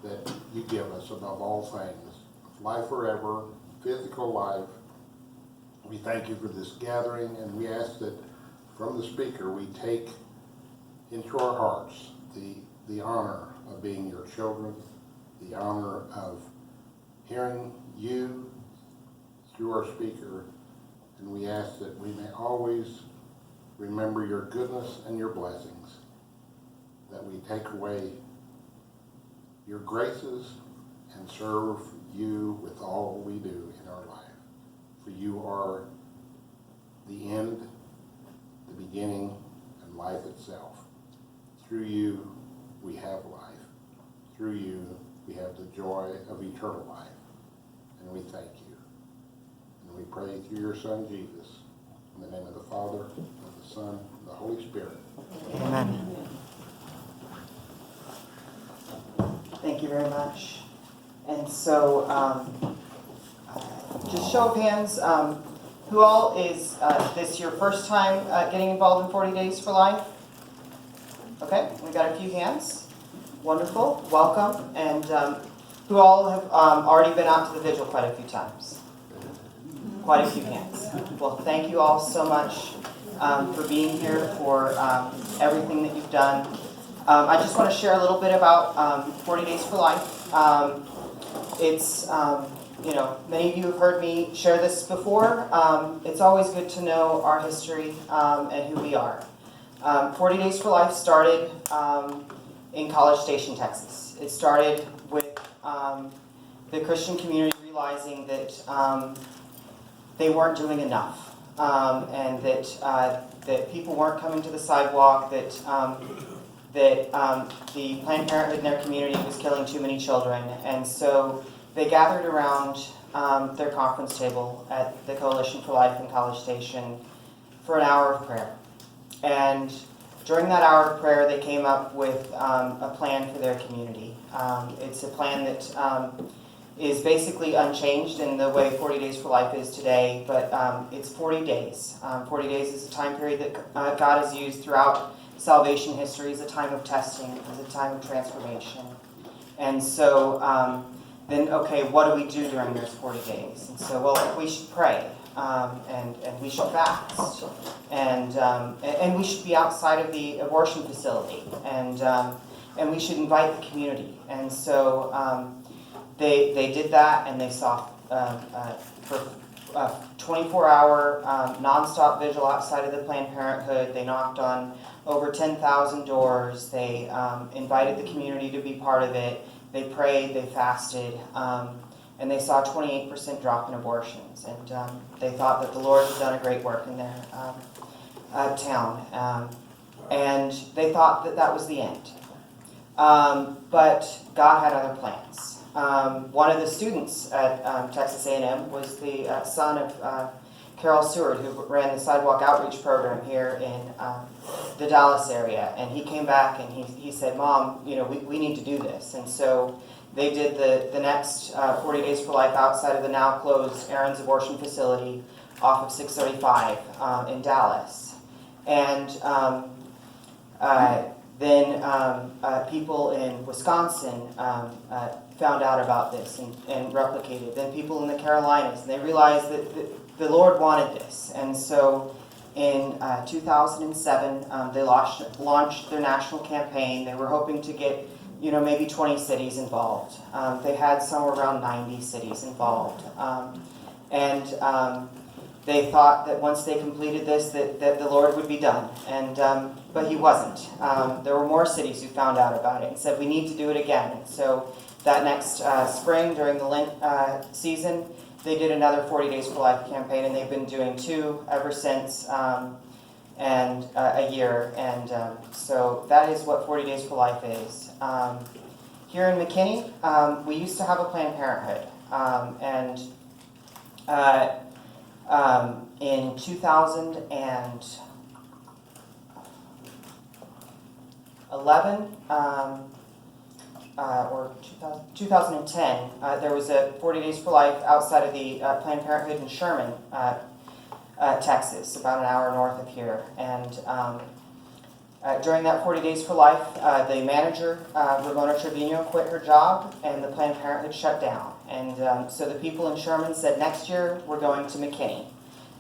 that you give us above all things, life forever, physical life. We thank you for this gathering, and we ask that from the speaker we take into our hearts the honor of being your children, the honor of hearing you through our speaker, and we ask that we may always remember your goodness and your blessings, that we take away your graces and serve you with all we do in our life. For you are the end, the beginning, and life itself. Through you, we have life. Through you, we have the joy of eternal life. And we thank you. And we pray through your Son, Jesus, in the name of the Father, of the Son, and the Holy Spirit. Amen. Thank you very much. And so, just show of hands, who all is this your first time getting involved in 40 Days for Life? Okay, we got a few hands. Wonderful, welcome. And who all have already been out to the vigil quite a few times? Quite a few hands. Well, thank you all so much for being here, for everything that you've done. I just want to share a little bit about 40 Days for Life. It's, many of you have heard me share this before. It's always good to know our history and who we are. 40 Days for Life started in College Station, Texas. It started with the Christian community realizing that they weren't doing enough, and that people weren't coming to the sidewalk, that the Planned Parenthood in their community was killing too many children. And so they gathered around their conference table at the Coalition for Life in College Station for an hour of prayer. And during that hour of prayer, they came up with a plan for their community. It's a plan that is basically unchanged in the way 40 Days for Life is today, but it's 40 days. 40 days is a time period that God has used throughout salvation history as a time of testing, as a time of transformation. And so then, okay, what do we do during those 40 days? And so, well, we should pray, and we should fast, and we should be outside of the abortion facility, and we should invite the community. And so they did that, and they saw for 24-hour nonstop vigil outside of the Planned Parenthood. They knocked on over 10,000 doors. They invited the community to be part of it. They prayed, they fasted, and they saw a 28% drop in abortions. And they thought that the Lord had done a great work in their town. And they thought that that was the end. But God had other plans. One of the students at Texas A&M was the son of Carol Seward, who ran the Sidewalk Outreach Program here in the Dallas area. And he came back and he said, "Mom, we need to do this." And so they did the next 40 Days for Life outside of the now closed Aaron's abortion facility off of 635 in Dallas. And then people in Wisconsin found out about this and replicated. Then people in the Carolinas, and they realized that the Lord wanted this. And so in 2007, they launched their national campaign. They were hoping to get, maybe 20 cities involved. They had somewhere around 90 cities involved. And they thought that once they completed this, that the Lord would be done. But he wasn't. There were more cities who found out about it and said, we need to do it again. And so that next spring, during the Lent season, they did another 40 Days for Life campaign, and they've been doing 2 ever since, and a year. And so that is what 40 Days for Life is. Here in McKinney, we used to have a Planned Parenthood. In 2011, or 2010, there was a 40 Days for Life outside of the Planned Parenthood in Sherman, Texas, about an hour north of here. And During that 40 Days for Life, the manager, Ramona Trevino, quit her job, and the Planned Parenthood shut down. And so the people in Sherman said, next year we're going to McKinney.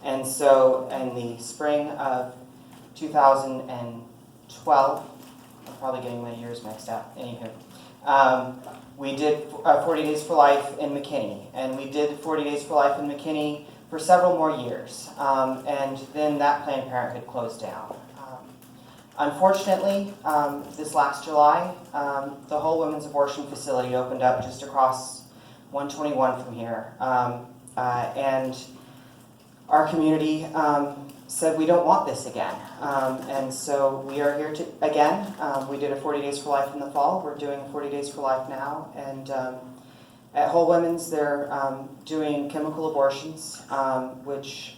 And so in the spring of 2012, I'm probably getting my years mixed up, anywho, we did 40 Days for Life in McKinney. And we did 40 Days for Life in McKinney for several more years. And then that Planned Parenthood closed down. Unfortunately, this last July, the whole women's abortion facility opened up just across 121 from here. And our community said we don't want this again. And so we are here to, again, we did a 40 Days for Life in the fall. We're doing 40 Days for Life now. And at Whole Women's, they're doing chemical abortions, which,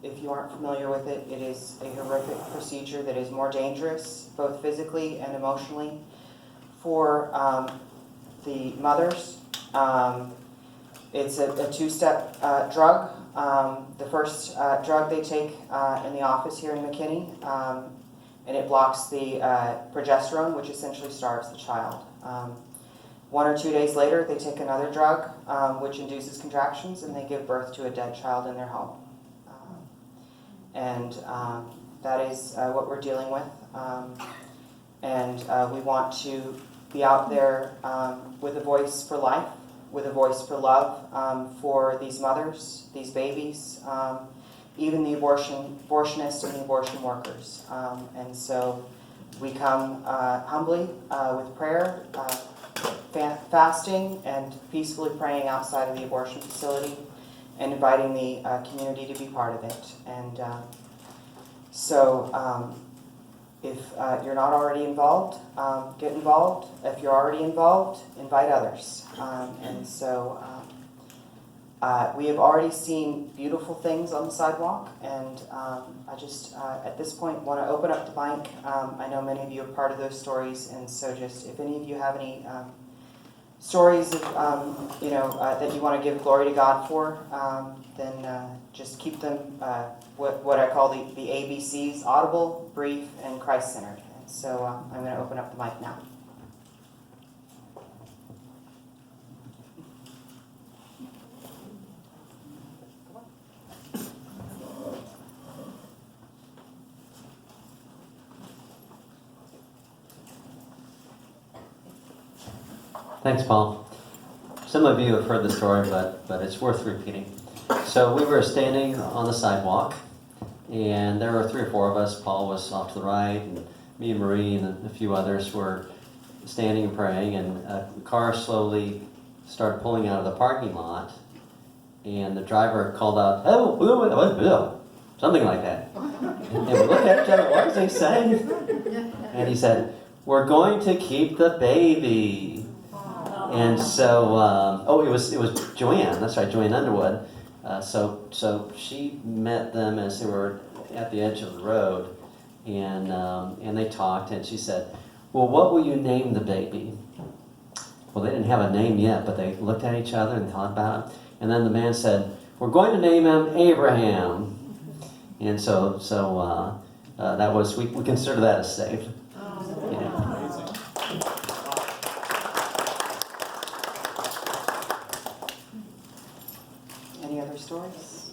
if you aren't familiar with it, it is a horrific procedure that is more dangerous, both physically and emotionally, for the mothers. It's a two-step drug. The first drug they take in the office here in McKinney, and it blocks the progesterone, which essentially starves the child. 1 or 2 days later, they take another drug, which induces contractions, and they give birth to a dead child in their home. And that is what we're dealing with. And we want to be out there with a voice for life, with a voice for love for these mothers, these babies, even the abortionists and the abortion workers. And so we come humbly with prayer, fasting, and peacefully praying outside of the abortion facility, and inviting the community to be part of it. And so if you're not already involved, get involved. If you're already involved, invite others. And so we have already seen beautiful things on the sidewalk, and I just, at this point, want to open up the mic. I know many of you are part of those stories, and so just, if any of you have any stories of, that you want to give glory to God for, then just keep them what I call the ABCs: audible, brief, and Christ-centered. And so I'm going to open up the mic now. Thanks, Paul. Some of you have heard the story, but it's worth repeating. So we were standing on the sidewalk, and there were 3 or 4 of us. Paul was off to the right, and me and Marie and a few others were standing and praying, and a car slowly started pulling out of the parking lot, and the driver called out, "Oh, something like that." And we looked at each other, what was he saying? And he said, "We're going to keep the baby." And so, it was Joanne. That's right, Joanne Underwood. So she met them as they were at the edge of the road, and they talked. And she said, "Well, what will you name the baby?" Well, they didn't have a name yet, but they looked at each other and thought about it. And then the man said, "We're going to name him Abraham." And so that was, we consider that as saved. Yeah. Any other stories?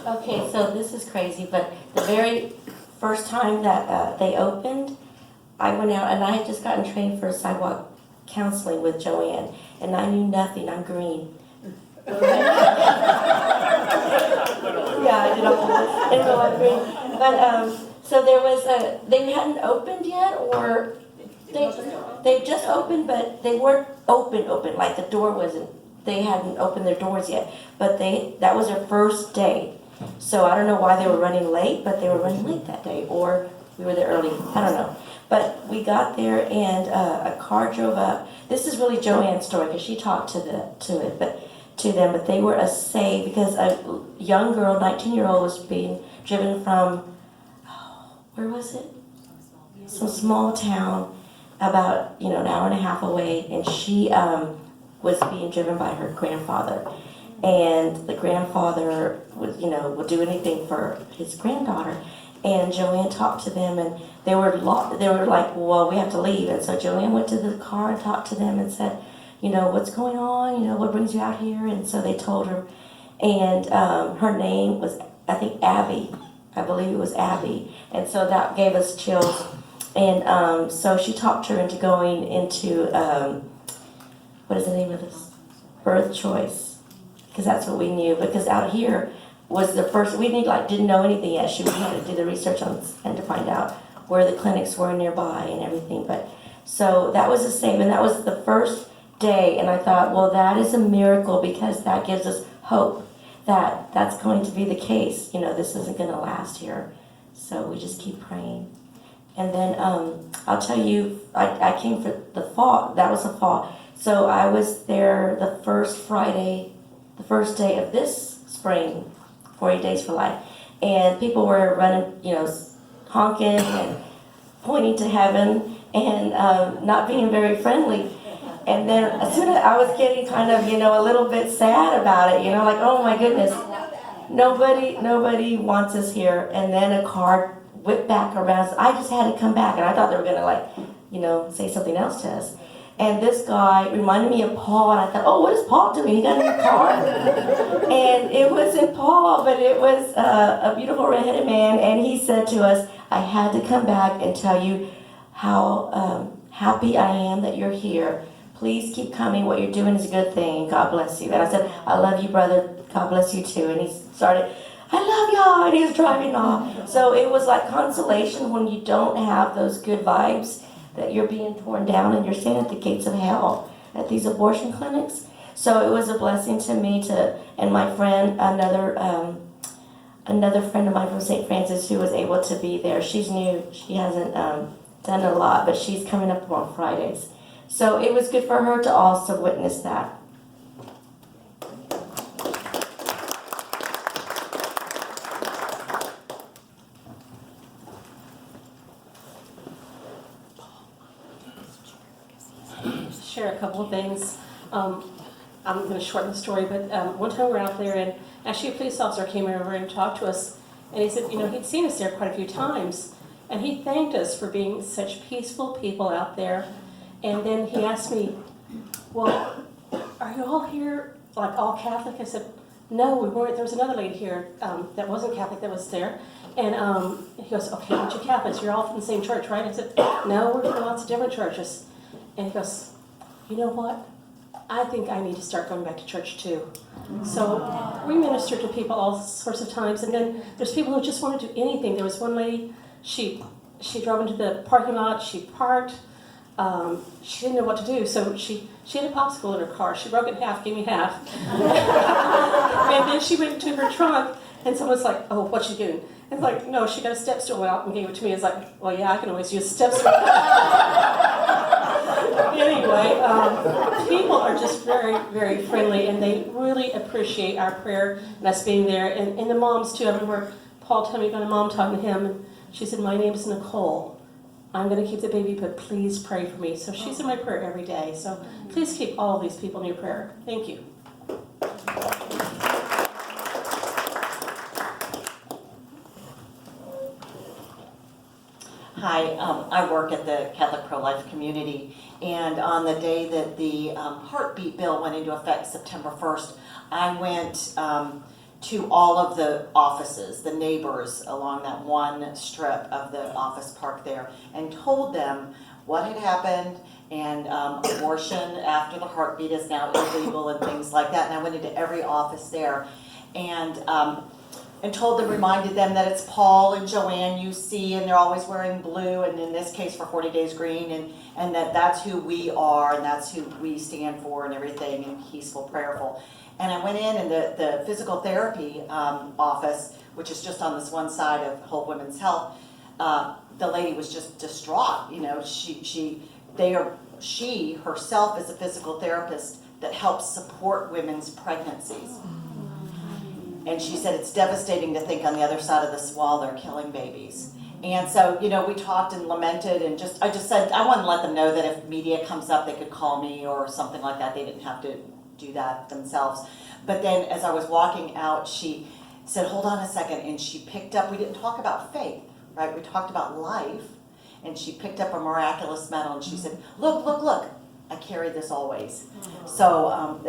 Okay, so this is crazy, but the very first time that they opened, I went out and I had just gotten trained for sidewalk counseling with Joanne, and I knew nothing. I'm green. Yeah, I didn't know I'm green. But so there was they hadn't opened yet, or they just opened, but they weren't open. Like the door wasn't. They hadn't opened their doors yet, but that was their first day. So I don't know why they were running late, but they were running late that day, or we were there early. I don't know. But we got there, and a car drove up. This is really Joanne's story because she talked to them, but they were a save because a young girl, 19-year-old, was being driven from, where was it? Some small town, about an hour and a half away, and she was being driven by her grandfather. And the grandfather would do anything for his granddaughter. And Joanne talked to them, and they were like, well, we have to leave. And so Joanne went to the car and talked to them and said, what's going on? What brings you out here? And so they told her. And her name was, I think, Abby. I believe it was Abby. And so that gave us chills. And so she talked her into going into, what is the name of this? Birth choice. Because that's what we knew. Because out here was the first, we didn't know anything yet. We had to do the research on and to find out where the clinics were nearby and everything. But so that was a statement. That was the first day. And I thought, well, that is a miracle, because that gives us hope that that's going to be the case. This isn't going to last here. So we just keep praying. And then I'll tell you, I came for the fall. That was the fall. So I was there the first day of this spring, 40 Days for Life. And people were running, honking and pointing to heaven and not being very friendly. And then as soon as I was getting kind of, a little bit sad about it, like, oh my goodness, nobody wants us here. And then a car whipped back around. So I just had to come back, and I thought they were gonna say something else to us. And this guy reminded me of Paul, and I thought, oh, what is Paul doing? He got in the car. And it wasn't Paul, but it was a beautiful redheaded man, and he said to us, I had to come back and tell you how happy I am that you're here. Please keep coming. What you're doing is a good thing. God bless you. And I said, I love you, brother. God bless you too. And he started, I love y'all. And he was driving off. So it was like consolation when you don't have those good vibes, that you're being torn down and you're standing at the gates of hell at these abortion clinics. So it was a blessing to me and my friend, another friend of mine from St. Francis, who was able to be there. She's new. She hasn't done a lot, but she's coming up on Fridays. So it was good for her to also witness that. Share a couple of things. I'm going to shorten the story, but one time we were out there, and actually a police officer came over and talked to us, and he said, he'd seen us there quite a few times, and he thanked us for being such peaceful people out there. And then he asked me, well, are you all here, like all Catholic? I said, no, we weren't. There was another lady here that wasn't Catholic that was there. And he goes, okay, aren't you Catholics? You're all from the same church, right? I said, no, we're from lots of different churches. And he goes, you know what? I think I need to start going back to church too. So we minister to people all sorts of times. And then there's people who just want to do anything. There was one lady, she drove into the parking lot, she parked. She didn't know what to do, so she had a popsicle in her car. She broke it in half, gave me half. And then she went to her trunk, and someone's like, oh, what's she doing? And it's like, no, she got a step stool out and gave it to me. It's like, well, yeah, I can always use a step stool. Anyway, people are just very, very friendly, and they really appreciate our prayer and us being there. And the moms, too. I remember Paul telling me about a mom talking to him, and she said, my name's Nicole. I'm going to keep the baby, but please pray for me. So she's in my prayer every day. So please keep all of these people in your prayer. Thank you. Hi, I work at the Catholic Pro-Life community, and on the day that the heartbeat bill went into effect, September 1st, I went to all of the offices, the neighbors along that one strip of the office park there, and told them what had happened, and abortion after the heartbeat is now illegal and things like that. And I went into every office there and told them, reminded them that it's Paul and Joanne you see, and they're always wearing blue, and in this case for 40 Days Green, and that's who we are, and that's who we stand for and everything, and peaceful, prayerful. And I went in, and the physical therapy office, which is just on this one side of Whole Women's Health, the lady was just distraught. She herself is a physical therapist that helps support women's pregnancies. And she said it's devastating to think on the other side of this wall they're killing babies. And so, you know, we talked and lamented and I just said, I wanted to let them know that if media comes up, they could call me or something like that. They didn't have to do that themselves. But then as I was walking out, she said, hold on a second. And she picked up, we didn't talk about faith, right? We talked about life. And she picked up a miraculous medal and she said, look, look, look, I carry this always. So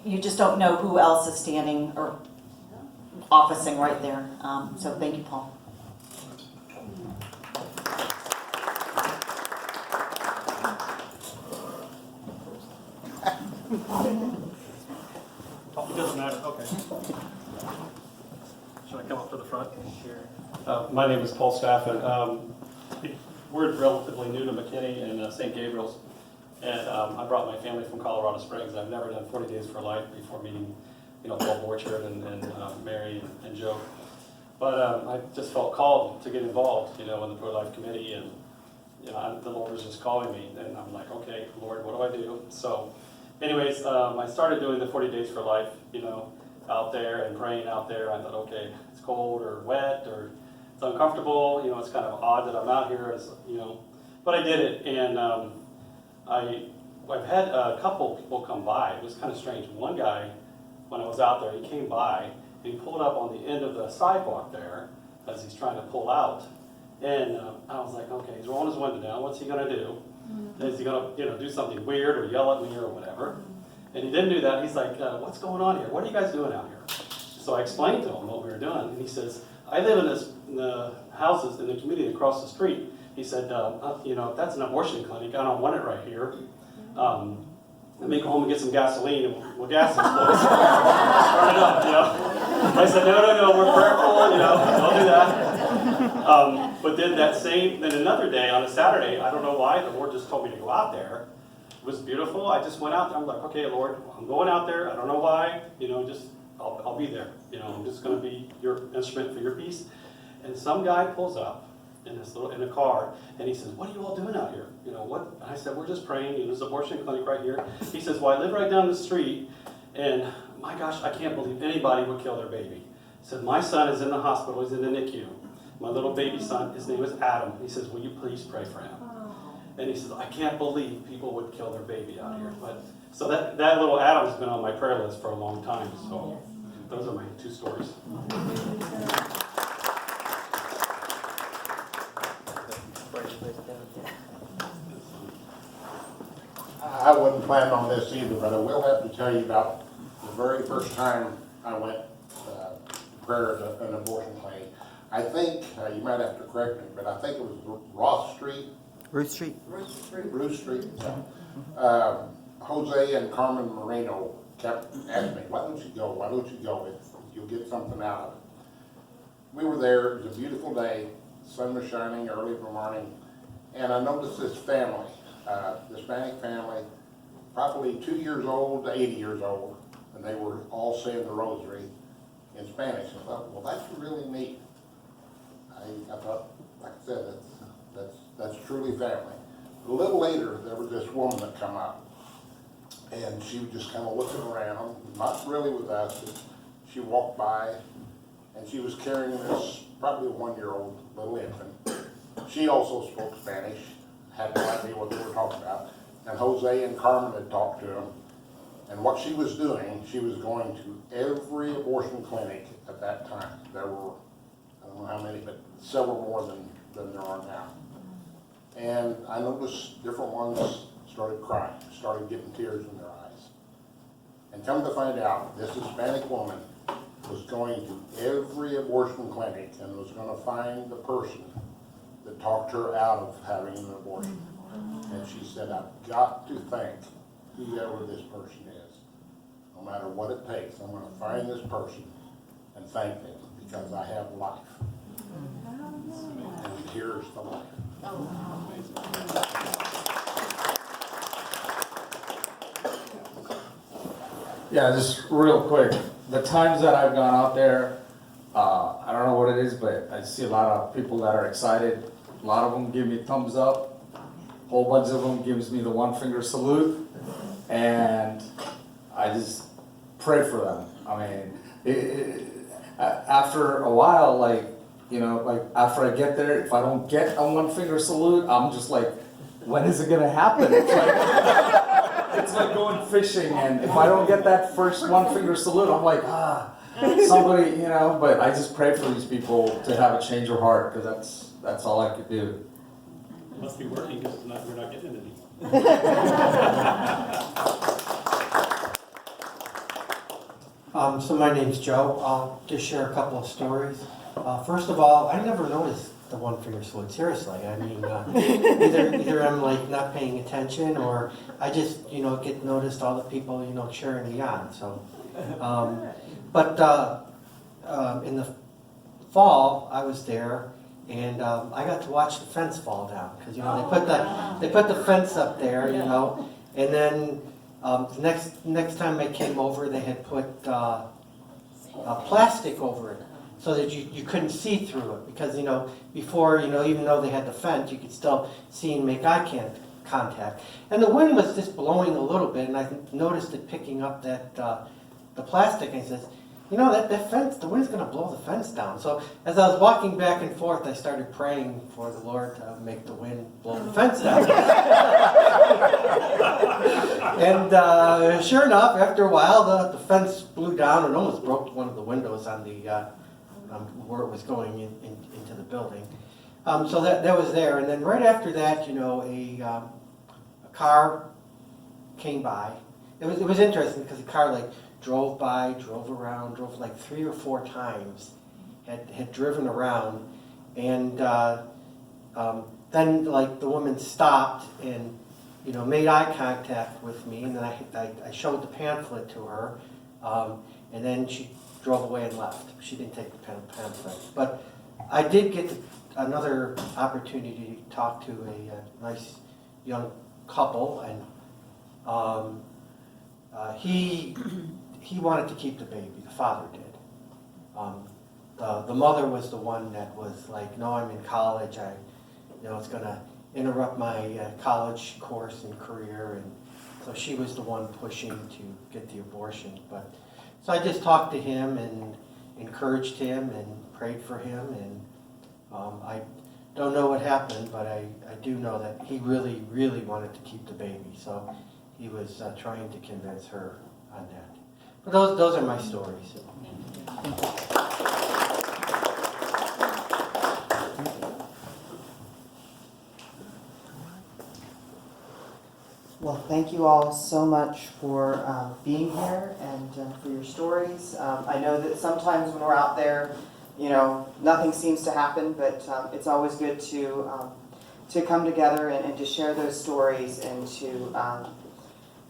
you just don't know who else is standing or officing right there. So thank you, Paul. It doesn't matter, okay. Should I come up to the front? My name is Paul Staffen. We're relatively new to McKinney and St. Gabriel's. And I brought my family from Colorado Springs. I've never done 40 Days for Life before meeting, Paul Borchard and Mary and Joe. But I just felt called to get involved, in the pro-life committee. And, the Lord was just calling me. And I'm like, okay, Lord, what do I do? So anyways, I started doing the 40 Days for Life, out there and praying out there. I thought, okay, it's cold or wet or it's uncomfortable. It's kind of odd that I'm out here, but I did it. And I've had a couple people come by. It was kind of strange. One guy, when I was out there, he came by and he pulled up on the end of the sidewalk there as he's trying to pull out. And I was like, okay, he's rolling his window down. What's he going to do? Is he going to do something weird or yell at me or whatever? And he didn't do that. He's like, what's going on here? What are you guys doing out here? So I explained to him what we were doing. And he says, I live in the houses in the community across the street. He said, if that's an abortion clinic, I don't want it right here. Let me go home and get some gasoline and we'll gas this place. Burn it up, I said, no, we're prayerful, don't do that. But then another day on a Saturday, I don't know why, the Lord just told me to go out there. It was beautiful. I just went out there. I'm like, okay, Lord, I'm going out there. I don't know why, I'll be there. I'm just going to be your instrument for your peace. And some guy pulls up in a car, and he says, what are you all doing out here? What? And I said, we're just praying. There's an abortion clinic right here. He says, well, I live right down the street, and my gosh, I can't believe anybody would kill their baby. He said, my son is in the hospital. He's in the NICU. My little baby son, his name is Adam. He says, will you please pray for him? And he says, I can't believe people would kill their baby out here. So that little Adam's been on my prayer list for a long time. So those are my two stories. I wasn't planning on this either, but I will have to tell you about the very first time I went to prayer at an abortion clinic. I think, you might have to correct me, but I think it was Ross Street. Ruth Street. Ruth Street, yeah. Jose and Carmen Moreno kept asking me, why don't you go? Why don't you go? You'll get something out of it. We were there. It was a beautiful day. The sun was shining early in the morning. And I noticed this family, Hispanic family, probably 2 years old to 80 years old. And they were all saying the rosary in Spanish. I thought, well, that's really neat. I thought, like I said, that's truly family. A little later, there was this woman that come up, and she was just kind of looking around, not really with us, but she walked by, and she was carrying this probably a 1-year-old little infant. She also spoke Spanish, had no idea what they were talking about, and Jose and Carmen had talked to them, and what she was doing, she was going to every abortion clinic at that time. There were, I don't know how many, but several more than there are now. And I noticed different ones started crying, started getting tears in their eyes. And come to find out, this Hispanic woman was going to every abortion clinic and was going to find the person that talked her out of having an abortion. And she said, I've got to thank whoever this person is. No matter what it takes, I'm going to find this person and thank them because I have life. And here's the life. Yeah, just real quick. The times that I've gone out there, I don't know what it is, but I see a lot of people that are excited. A lot of them give me thumbs up. A whole bunch of them gives me the 1-finger salute. And I just pray for them. I mean, after a while, like, you know, like after I get there, if I don't get a one finger salute, I'm just like, when is it gonna happen? It's like going fishing, and if I don't get that first one finger salute, I'm like, somebody, you know. But I just pray for these people to have a change of heart, because that's all I could do. It must be working because we're not getting any. So my name's Joe. I'll just share a couple of stories. First of all, I never noticed the one finger salute, seriously. I mean, either I'm like not paying attention, or I just, get noticed all the people, cheering me on. So, but in the fall, I was there, and I got to watch the fence fall down, because they put the fence up there, and then next time I came over, they had put plastic over it, so that you couldn't see through it, because before, even though they had the fence, you could still see and make eye contact. And the wind was just blowing a little bit, and I noticed it picking up that the plastic, and I says, that fence, the wind's going to blow the fence down. So as I was walking back and forth, I started praying for the Lord to make the wind blow the fence down. And sure enough, after a while, the fence blew down and almost broke one of the windows on the where it was going into the building. So that was there. And then right after that, a car came by. It was interesting, because the car drove by, drove around, drove like 3 or 4 times, had driven around, and then the woman stopped and made eye contact with me, and then I showed the pamphlet to her, and then she drove away and left. She didn't take the pamphlet, but I did get another opportunity to talk to a nice young couple, and he wanted to keep the baby. The father did. The mother was the one that was like, no, I'm in college. It's going to interrupt my college course and career, and so she was the one pushing to get the abortion. But so I just talked to him and encouraged him and prayed for him, and I don't know what happened, but I do know that he really, really wanted to keep the baby. So he was trying to convince her on that. But those are my stories. Well, thank you all so much for being here and for your stories. I know that sometimes when we're out there, nothing seems to happen, but it's always good to come together and to share those stories, and to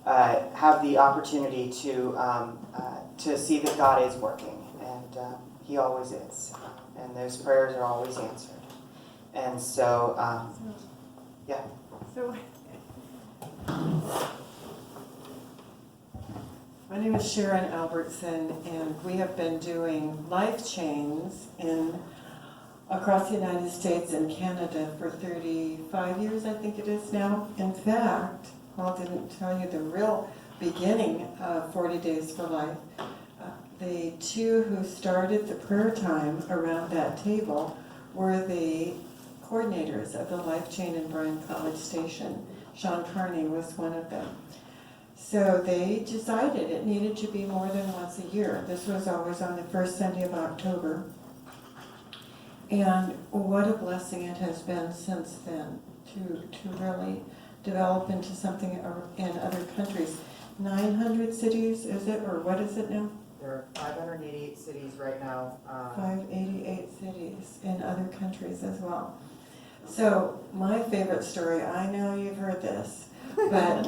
have the opportunity to see that God is working, and He always is, and those prayers are always answered. And so, yeah. So, my name is Sharon Albertson, and we have been doing life chains across the United States and Canada for 35 years, I think it is now. In fact, Paul didn't tell you the real beginning of 40 Days for Life. The two who started the prayer time around that table were the coordinators of the Life Chain in Bryan College Station. Sean Carney was one of them. So they decided it needed to be more than once a year. This was always on the first Sunday of October. And what a blessing it has been since then to really develop into something in other countries. 900 cities, is it, or what is it now? There are 588 cities right now. 588 cities in other countries as well. So my favorite story, I know you've heard this, but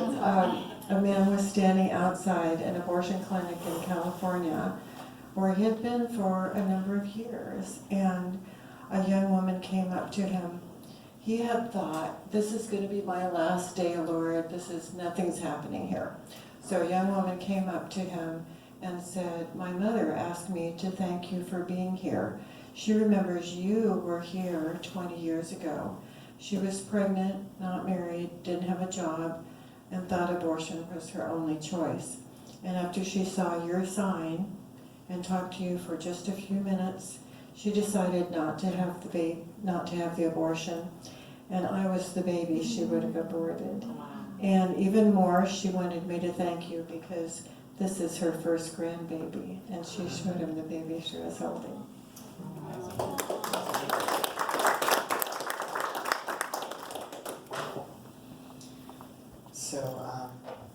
a man was standing outside an abortion clinic in California where he had been for a number of years, and a young woman came up to him. He had thought, this is going to be my last day, Lord, nothing's happening here. So a young woman came up to him and said, my mother asked me to thank you for being here. She remembers you were here 20 years ago. She was pregnant, not married, didn't have a job, and thought abortion was her only choice. And after she saw your sign and talked to you for just a few minutes, she decided not to have the abortion, and I was the baby she would have aborted. And even more, she wanted me to thank you because this is her first grandbaby, and she showed him the baby she was holding. So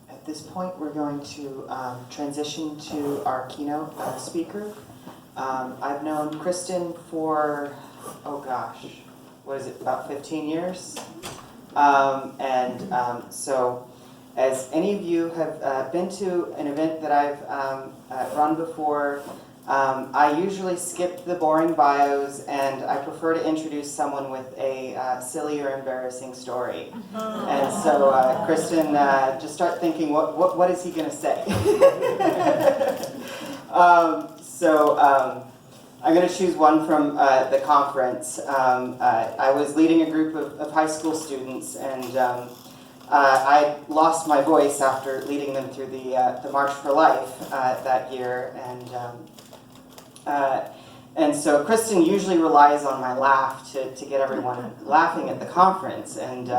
at this point, we're going to transition to our keynote speaker. I've known Kristan for, oh gosh, what is it, about 15 years? So as any of you have been to an event that I've run before, I usually skip the boring bios and I prefer to introduce someone with a silly or embarrassing story. And so Kristan, just start thinking, what is he going to say? I'm going to choose one from the conference. I was leading a group of high school students, and I lost my voice after leading them through the March for Life that year. And so Kristan usually relies on my laugh to get everyone laughing at the conference. And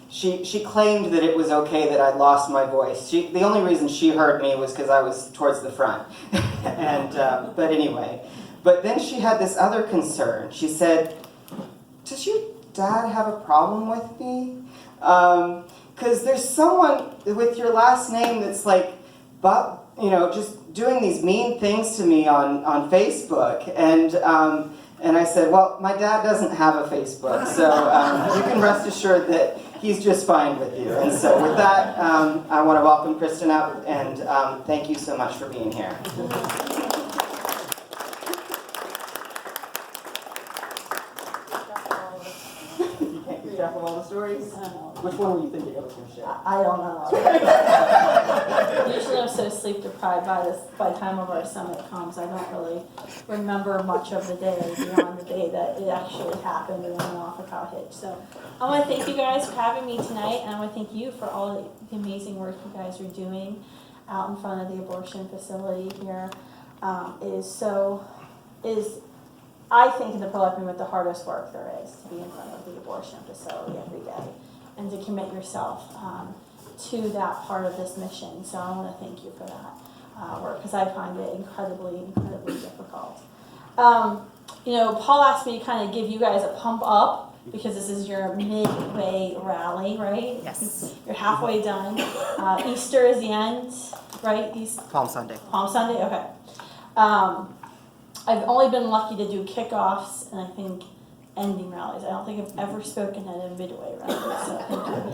she claimed that it was okay that I'd lost my voice. The only reason she heard me was because I was towards the front. But anyway, but then she had this other concern. She said, "Does your dad have a problem with me? Because there's someone with your last name that's like, just doing these mean things to me on Facebook." And I said, "Well, my dad doesn't have a Facebook, so you can rest assured that he's just fine with you." And so with that, I want to welcome Kristan up, and thank you so much for being here. You can't keep track of all the stories? Which one were you thinking I was going to share? I don't know. Usually I'm so sleep deprived by the time of our summit comes, I don't really remember much of the day beyond the day that it actually happened and then off of how it hit. So I want to thank you guys for having me tonight, and I want to thank you for all the amazing work you guys are doing out in front of the abortion facility here. I think in the pro-life movement, the hardest work there is to be in front of the abortion facility every day and to commit yourself to that part of this mission. So I want to thank you for that work because I find it incredibly, incredibly difficult. Paul asked me to kind of give you guys a pump up because this is your Midway rally, right? Yes. You're halfway done. Easter is the end, right? Palm Sunday. Palm Sunday, okay. I've only been lucky to do kickoffs and I think ending rallies. I don't think I've ever spoken at a Midway rally, so thank you.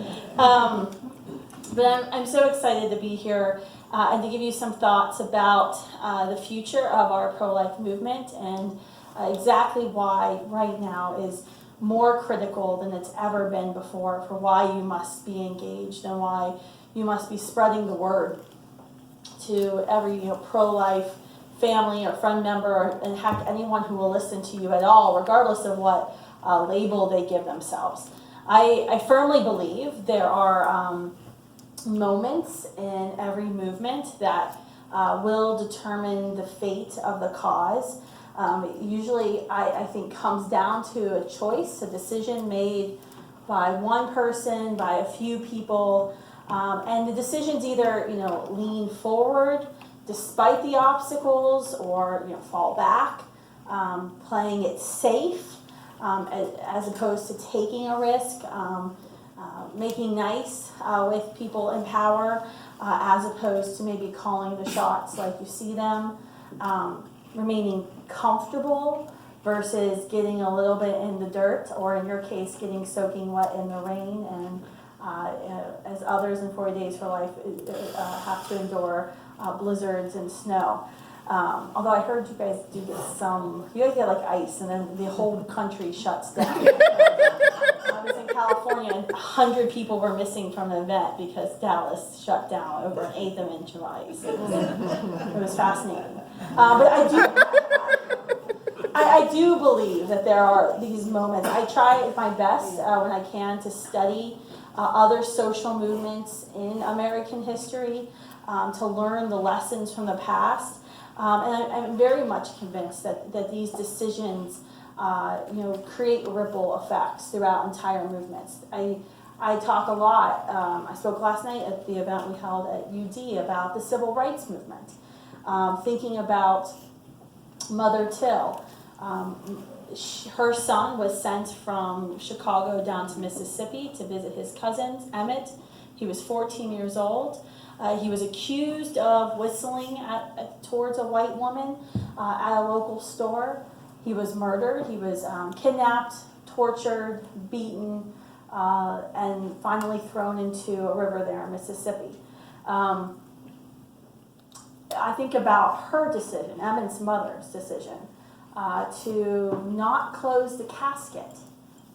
But I'm so excited to be here and to give you some thoughts about the future of our pro-life movement and exactly why right now is more critical than it's ever been before for why you must be engaged and why you must be spreading the word to every pro-life family or friend member, and heck, anyone who will listen to you at all, regardless of what label they give themselves. I firmly believe there are moments in every movement that will determine the fate of the cause. Usually, I think, comes down to a choice, a decision made by one person, by a few people, and the decisions either lean forward despite the obstacles, or fall back, playing it safe as opposed to taking a risk, making nice with people in power as opposed to maybe calling the shots like you see them, remaining comfortable versus getting a little bit in the dirt, or in your case, getting soaking wet in the rain, and as others in 40 Days for Life have to endure blizzards and snow. Although I heard you guys do this you guys get like ice and then the whole country shuts down. I was in California and 100 people were missing from the event because Dallas shut down over an 1/8 of an inch of ice. It was fascinating. But I do believe that there are these moments. I try my best when I can to study other social movements in American history, to learn the lessons from the past. And I'm very much convinced that these decisions, create ripple effects throughout entire movements. I talk a lot, I spoke last night at the event we held at UD about the civil rights movement, thinking about Mother Till. Her son was sent from Chicago down to Mississippi to visit his cousins, Emmett. He was 14 years old. He was accused of whistling towards a white woman at a local store. He was murdered. He was kidnapped, tortured, beaten, and finally thrown into a river there in Mississippi. I think about her decision, Emmett's mother's decision, to not close the casket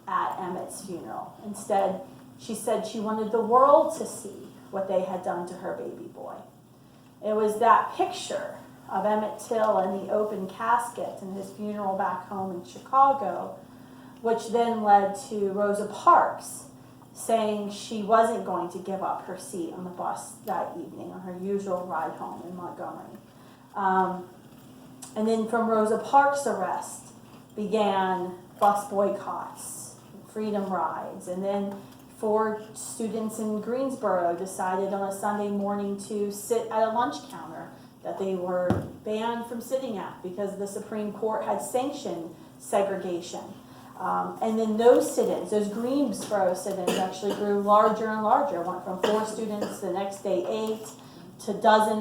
at Emmett's funeral. Instead, she said she wanted the world to see what they had done to her baby boy. It was that picture of Emmett Till in the open casket in his funeral back home in Chicago, which then led to Rosa Parks saying she wasn't going to give up her seat on the bus that evening on her usual ride home in Montgomery. And then from Rosa Parks' arrest began bus boycotts, freedom rides, and then 4 students in Greensboro decided on a Sunday morning to sit at a lunch counter that they were banned from sitting at because the Supreme Court had sanctioned segregation. And then those sit-ins, those Greensboro sit-ins actually grew larger and larger, went from 4 students the next day 8 to dozens